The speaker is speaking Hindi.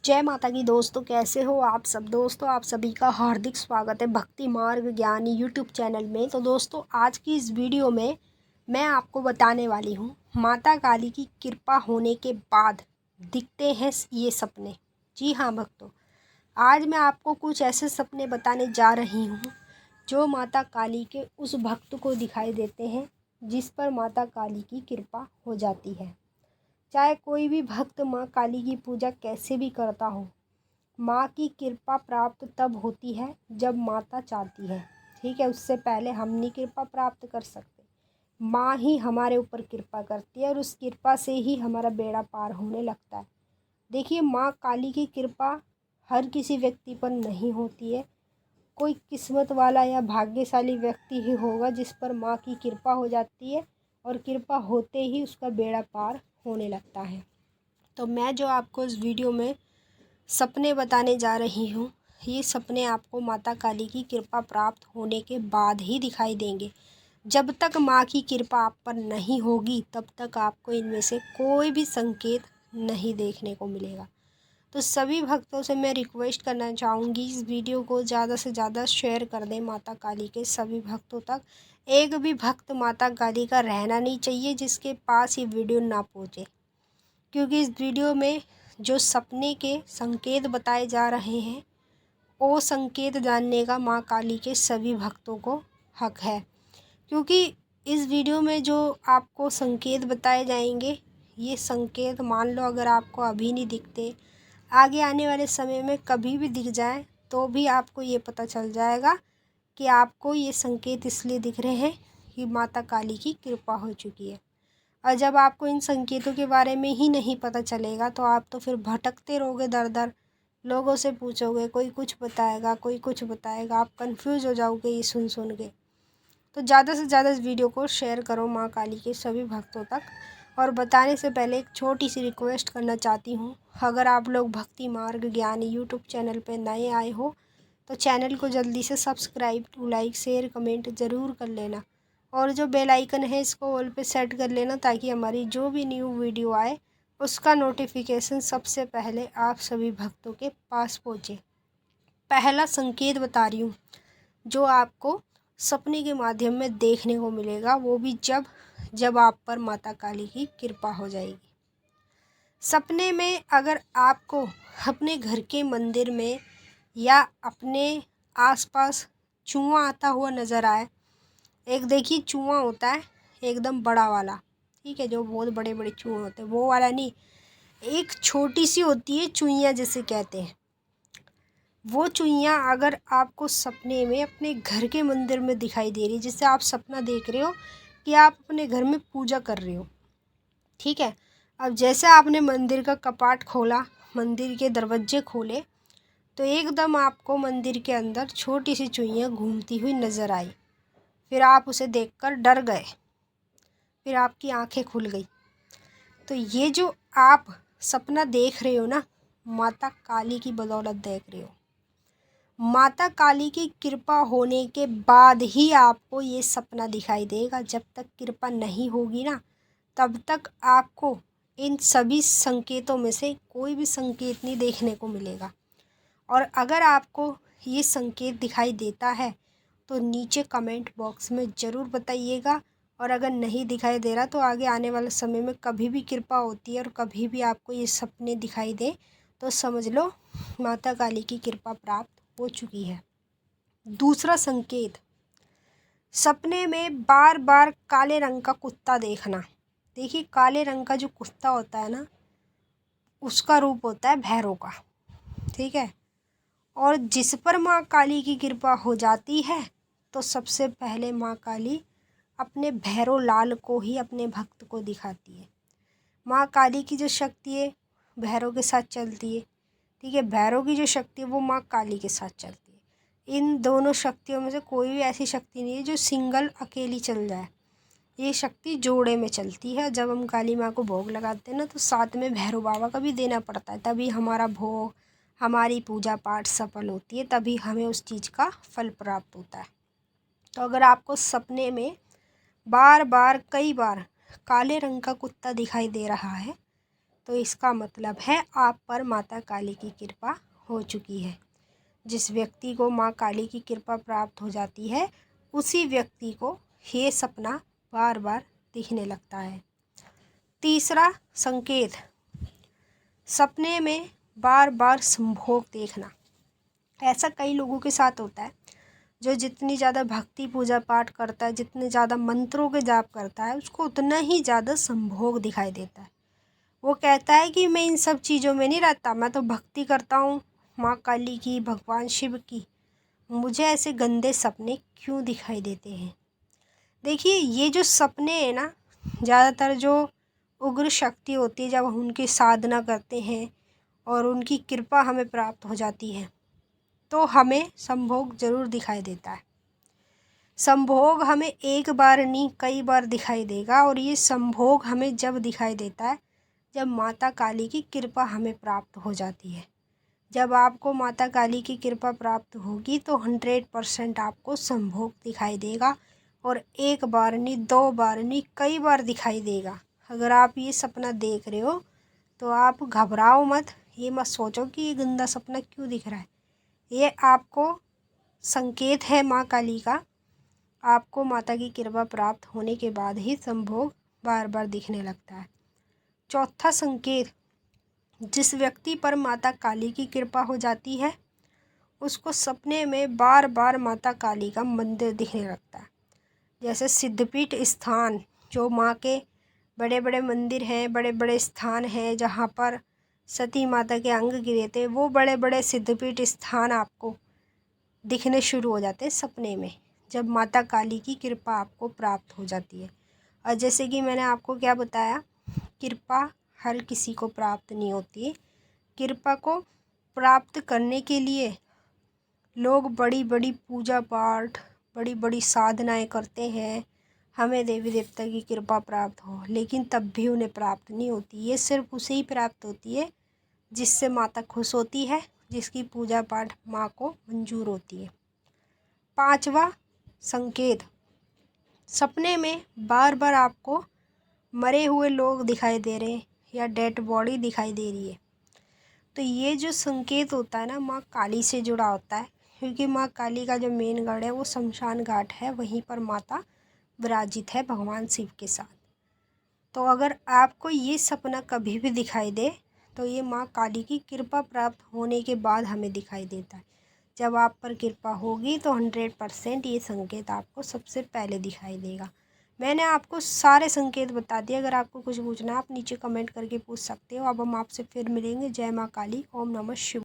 जय माता की दोस्तों, कैसे हो आप सब। दोस्तों, आप सभी का हार्दिक स्वागत है भक्ति मार्ग ज्ञानी यूट्यूब चैनल में। तो दोस्तों, आज की इस वीडियो में मैं आपको बताने वाली हूँ माता काली की कृपा होने के बाद दिखते हैं ये सपने। जी हाँ भक्तों, आज मैं आपको कुछ ऐसे सपने बताने जा रही हूँ जो माता काली के उस भक्त को दिखाई देते हैं जिस पर माता काली की कृपा हो जाती है। चाहे कोई भी भक्त माँ काली की पूजा कैसे भी करता हो, माँ की कृपा प्राप्त तब होती है जब माता चाहती है। ठीक है, उससे पहले हम नहीं कृपा प्राप्त कर सकते। माँ ही हमारे ऊपर कृपा करती है और उस कृपा से ही हमारा बेड़ा पार होने लगता है। देखिए, माँ काली की कृपा हर किसी व्यक्ति पर नहीं होती है। कोई किस्मत वाला या भाग्यशाली व्यक्ति ही होगा जिस पर माँ की कृपा हो जाती है और कृपा होते ही उसका बेड़ा पार होने लगता है। तो मैं जो आपको इस वीडियो में सपने बताने जा रही हूँ, ये सपने आपको माता काली की कृपा प्राप्त होने के बाद ही दिखाई देंगे। जब तक माँ की कृपा आप पर नहीं होगी तब तक आपको इनमें से कोई भी संकेत नहीं देखने को मिलेगा। तो सभी भक्तों से मैं रिक्वेस्ट करना चाहूँगी, इस वीडियो को ज़्यादा से ज़्यादा शेयर कर दें माता काली के सभी भक्तों तक। एक भी भक्त माता काली का रहना नहीं चाहिए जिसके पास ये वीडियो ना पहुँचे, क्योंकि इस वीडियो में जो सपने के संकेत बताए जा रहे हैं वो संकेत जानने का माँ काली के सभी भक्तों को हक है। क्योंकि इस वीडियो में जो आपको संकेत बताए जाएंगे, ये संकेत मान लो अगर आपको अभी नहीं दिखते, आगे आने वाले समय में कभी भी दिख जाए तो भी आपको ये पता चल जाएगा कि आपको ये संकेत इसलिए दिख रहे हैं कि माता काली की कृपा हो चुकी है। और जब आपको इन संकेतों के बारे में ही नहीं पता चलेगा तो आप तो फिर भटकते रहोगे दर दर, लोगों से पूछोगे, कोई कुछ बताएगा कोई कुछ बताएगा, आप कंफ्यूज हो जाओगे ये सुन के। तो ज़्यादा से ज़्यादा इस वीडियो को शेयर करो माँ काली के सभी भक्तों तक। और बताने से पहले एक छोटी सी रिक्वेस्ट करना चाहती हूँ, अगर आप लोग भक्ति मार्ग ज्ञानी यूट्यूब चैनल पर नए आए हो तो चैनल को जल्दी से सब्सक्राइब, लाइक, शेयर, कमेंट ज़रूर कर लेना। और जो बेल आइकन है इसको ऑल पे सेट कर लेना ताकि हमारी जो भी न्यू वीडियो आए उसका नोटिफिकेशन सबसे पहले आप सभी भक्तों के पास पहुँचे। पहला संकेत बता रही हूँ जो आपको सपने के माध्यम में देखने को मिलेगा, वो भी जब जब आप पर माता काली की कृपा हो जाएगी। सपने में अगर आपको अपने घर के मंदिर में या अपने आसपास चूहा आता हुआ नज़र आए, एक देखिए चूहा होता है एकदम बड़ा वाला, ठीक है, जो बहुत बड़े बड़े चूहे होते हैं, वो वाला नहीं, एक छोटी सी होती है चुईया जिसे कहते हैं। वो चुईया अगर आपको सपने में अपने घर के मंदिर में दिखाई दे रही है, जिससे आप सपना देख रहे हो कि आप अपने घर में पूजा कर रहे हो, ठीक है। अब जैसे आपने मंदिर का कपाट खोला, मंदिर के दरवाजे खोले, तो एकदम आपको मंदिर के अंदर छोटी सी चुईया घूमती हुई नज़र आई। फिर आप उसे देखकर डर गए, फिर आपकी आंखें खुल गई। तो ये जो आप सपना देख रहे हो ना, माता काली की बदौलत देख रहे हो। माता काली की कृपा होने के बाद ही आपको ये सपना दिखाई देगा। जब तक कृपा नहीं होगी ना, तब तक आपको इन सभी संकेतों में से कोई भी संकेत नहीं देखने को मिलेगा। और अगर आपको ये संकेत दिखाई देता है तो नीचे कमेंट बॉक्स में ज़रूर बताइएगा। और अगर नहीं दिखाई दे रहा तो आगे आने वाले समय में कभी भी कृपा होती है और कभी भी आपको ये सपने दिखाई दे तो समझ लो माता काली की कृपा प्राप्त हो चुकी है। दूसरा संकेत, सपने में बार बार काले रंग का कुत्ता देखना। देखिए, काले रंग का जो कुत्ता होता है ना, उसका रूप होता है भैरव का, ठीक है। और जिस पर माँ काली की कृपा हो जाती है तो सबसे पहले माँ काली अपने भैरव लाल को ही अपने भक्त को दिखाती है। माँ काली की जो शक्ति है भैरव के साथ चलती है, ठीक है। भैरव की जो शक्ति है वो माँ काली के साथ चलती है। इन दोनों शक्तियों में से कोई भी ऐसी शक्ति नहीं है जो सिंगल अकेली चल जाए। ये शक्ति जोड़े में चलती है। जब हम काली माँ को भोग लगाते हैं ना, तो साथ में भैरव बाबा का भी देना पड़ता है, तभी हमारा भोग, हमारी पूजा पाठ सफल होती है, तभी हमें उस चीज़ का फल प्राप्त होता है। तो अगर आपको सपने में बार बार कई बार काले रंग का कुत्ता दिखाई दे रहा है तो इसका मतलब है आप पर माता काली की कृपा हो चुकी है। जिस व्यक्ति को माँ काली की कृपा प्राप्त हो जाती है उसी व्यक्ति को ये सपना बार बार दिखने लगता है। तीसरा संकेत, सपने में बार बार संभोग देखना। ऐसा कई लोगों के साथ होता है, जो जितनी ज़्यादा भक्ति पूजा पाठ करता है, जितने ज़्यादा मंत्रों के जाप करता है, उसको उतना ही ज़्यादा संभोग दिखाई देता है। वो कहता है कि मैं इन सब चीज़ों में नहीं रहता, मैं तो भक्ति करता हूँ माँ काली की, भगवान शिव की, मुझे ऐसे गंदे सपने क्यों दिखाई देते हैं। देखिए, ये जो सपने हैं ना, ज़्यादातर जो उग्र शक्ति होती है, जब हम उनकी साधना करते हैं और उनकी कृपा हमें प्राप्त हो जाती है तो हमें संभोग ज़रूर दिखाई देता है। संभोग हमें एक बार नहीं कई बार दिखाई देगा, और ये संभोग हमें जब दिखाई देता है जब माता काली की कृपा हमें प्राप्त हो जाती है। जब आपको माता काली की कृपा प्राप्त होगी तो 100% आपको संभोग दिखाई देगा, और एक बार नहीं, 2 बार नहीं, कई बार दिखाई देगा। अगर आप ये सपना देख रहे हो तो आप घबराओ मत, ये मत सोचो कि ये गंदा सपना क्यों दिख रहा है। ये आपको संकेत है माँ काली का, आपको माता की कृपा प्राप्त होने के बाद ही संभोग बार बार दिखने लगता है। चौथा संकेत, जिस व्यक्ति पर माता काली की कृपा हो जाती है उसको सपने में बार बार माता काली का मंदिर दिखने लगता है। जैसे सिद्धपीठ स्थान, जो माँ के बड़े बड़े मंदिर हैं, बड़े बड़े स्थान हैं जहाँ पर सती माता के अंग गिरे थे, वो बड़े बड़े सिद्धपीठ स्थान आपको दिखने शुरू हो जाते हैं सपने में, जब माता काली की कृपा आपको प्राप्त हो जाती है। और जैसे कि मैंने आपको क्या बताया, कृपा हर किसी को प्राप्त नहीं होती है। कृपा को प्राप्त करने के लिए लोग बड़ी बड़ी पूजा पाठ, बड़ी बड़ी साधनाएं करते हैं, हमें देवी देवता की कृपा प्राप्त हो, लेकिन तब भी उन्हें प्राप्त नहीं होती। ये सिर्फ उसे ही प्राप्त होती है जिससे माता खुश होती है, जिसकी पूजा पाठ माँ को मंजूर होती है। पांचवा संकेत, सपने में बार बार आपको मरे हुए लोग दिखाई दे रहे हैं या डेड बॉडी दिखाई दे रही है। तो ये जो संकेत होता है ना, माँ काली से जुड़ा होता है, क्योंकि माँ काली का जो मेन गढ़ है वो शमशान घाट है, वहीं पर माता विराजित है भगवान शिव के साथ। तो अगर आपको ये सपना कभी भी दिखाई दे तो ये माँ काली की कृपा प्राप्त होने के बाद हमें दिखाई देता है। जब आप पर कृपा होगी तो 100% ये संकेत आपको सबसे पहले दिखाई देगा। मैंने आपको सारे संकेत बता दिए। अगर आपको कुछ पूछना है आप नीचे कमेंट करके पूछ सकते हो। अब हम आपसे फिर मिलेंगे। जय माँ काली, ओम नमः शिवाय।